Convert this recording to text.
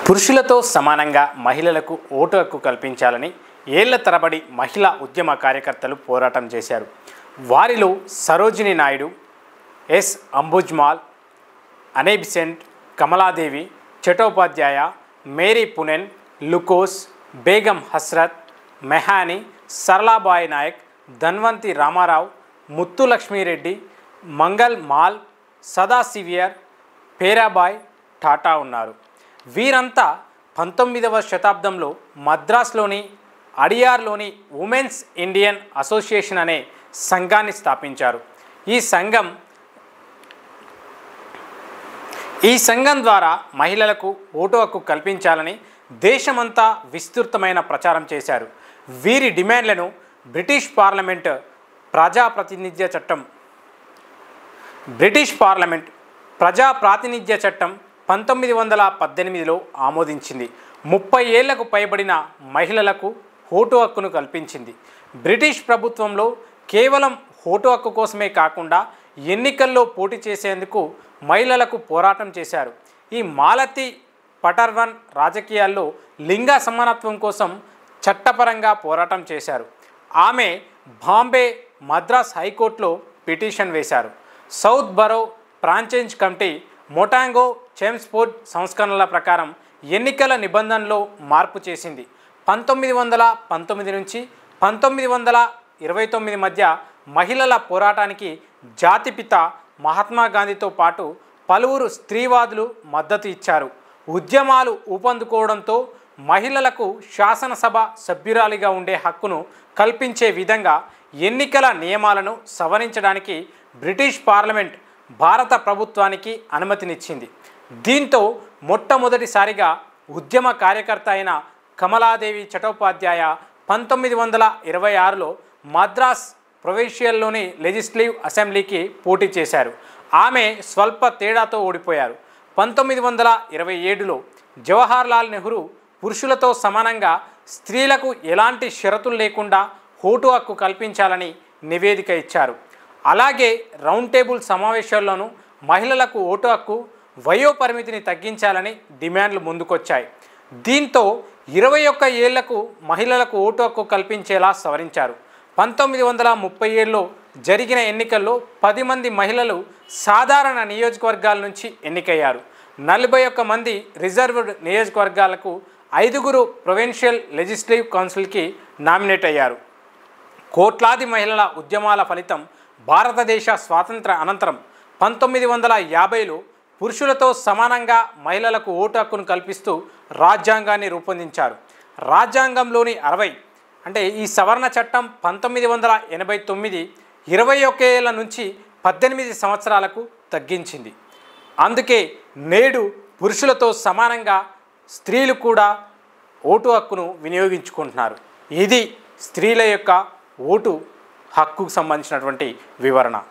పురుషులతో సమానంగా మహిళలకు ఓటు హక్కు కల్పించాలని ఏళ్ల తరబడి మహిళా ఉద్యమ కార్యకర్తలు పోరాటం చేశారు. వారిలో Sarojini Naidu, S Ambujammal, Annie Besant, Kamaladevi, Chattopadhyay, Mary Poonen, Lukose, Begum Hasrat, Mohani, Saralabai Naik, Dhanvanthi Ramarao, Muthulakshmi Reddy, Mangal Mal, Sadasivier, Perabai Tata ఉన్నారు. వీరంతా 19వ శతాబ్దంలో మద్రాసులోని అడియార్లోని ఉమెన్స్ ఇండియన్ అసోసియేషన్ అనే సంఘాన్ని స్థాపించారు. ఈ సంఘం ద్వారా మహిళలకు ఓటు హక్కు కల్పించాలని దేశమంతా విస్తృతమైన ప్రచారం చేశారు. వీరి డిమాండ్లను బ్రిటిష్ పార్లమెంట్ ప్రజాప్రాతినిధ్య చట్టం 1918లో ఆమోదించింది. 30 ఏళ్లకు పైబడిన మహిళలకు ఓటు హక్కును కల్పించింది. బ్రిటిష్ ప్రభుత్వంలో కేవలం ఓటు హక్కు కోసమే కాకుండా ఎన్నికల్లో పోటీ చేసేందుకు మహిళలకు పోరాటం చేశారు. ఈ మాలతి పటర్వన్ రాజకీయాల్లో లింగ సమానత్వం కోసం చట్టపరంగా పోరాటం చేశారు. ఆమె బాంబే, మద్రాస్ హైకోర్టులో పిటిషన్ వేశారు. సౌత్ బరో ఫ్రాంచైజ్ కమిటీ మొటాంగో చేమ్స్ఫోర్డ్ సంస్కరణల ప్రకారం ఎన్నికల నిబంధనలో మార్పు చేసింది. 1919 నుంచి 1929 మధ్య మహిళల పోరాటానికి జాతిపిత మహాత్మా గాంధీతో పాటు పలువురు స్త్రీవాదులు మద్దతు ఇచ్చారు. ఉద్యమాలు ఊపందుకోవడంతో మహిళలకు శాసనసభ సభ్యురాలిగా ఉండే హక్కును కల్పించే విధంగా ఎన్నికల నియమాలను సవరించడానికి బ్రిటిష్ పార్లమెంట్ భారత ప్రభుత్వానికి అనుమతినిచ్చింది. దీంతో మొట్టమొదటిసారిగా ఉద్యమ కార్యకర్త అయిన కమలాదేవి చటోపాధ్యాయ 1926లో మద్రాస్ ప్రొవిన్షియల్లోని లెజిస్లేటివ్ అసెంబ్లీకి పోటీ చేశారు. ఆమె స్వల్ప తేడాతో ఓడిపోయారు. 1927లో జవహర్లాల్ నెహ్రూ పురుషులతో సమానంగా స్త్రీలకు ఎలాంటి షరతులు లేకుండా ఓటు హక్కు కల్పించాలని నివేదిక ఇచ్చారు. అలాగే రౌండ్ టేబుల్ సమావేశాల్లోనూ మహిళలకు ఓటు హక్కు, వయోపరిమితిని తగ్గించాలని డిమాండ్లు ముందుకొచ్చాయి. దీంతో 21 ఏళ్లకు మహిళలకు ఓటు హక్కు కల్పించేలా సవరించారు. 1937లో జరిగిన ఎన్నికల్లో 10 మంది మహిళలు సాధారణ నియోజకవర్గాల నుంచి ఎన్నికయ్యారు. 41 మంది రిజర్వ్డ్ నియోజకవర్గాలకు 5గురు ప్రొవిన్షియల్ లెజిస్లేటివ్ కౌన్సిల్కి నామినేట్ అయ్యారు. కోట్లాది మహిళల ఉద్యమాల ఫలితం భారతదేశ స్వాతంత్ర అనంతరం 1950లో పురుషులతో సమానంగా మహిళలకు ఓటు హక్కును కల్పిస్తూ రాజ్యాంగాన్ని రూపొందించారు. రాజ్యాంగంలోని 60 అంటే ఈ సవరణ చట్టం 1989 21 ఏళ్ల నుంచి 18 సంవత్సరాలకు తగ్గించింది. అందుకే నేడు పురుషులతో సమానంగా స్త్రీలు కూడా ఓటు హక్కును వినియోగించుకుంటున్నారు. ఇది స్త్రీల యొక్క ఓటు హక్కుకు సంబంధించినటువంటి వివరణ.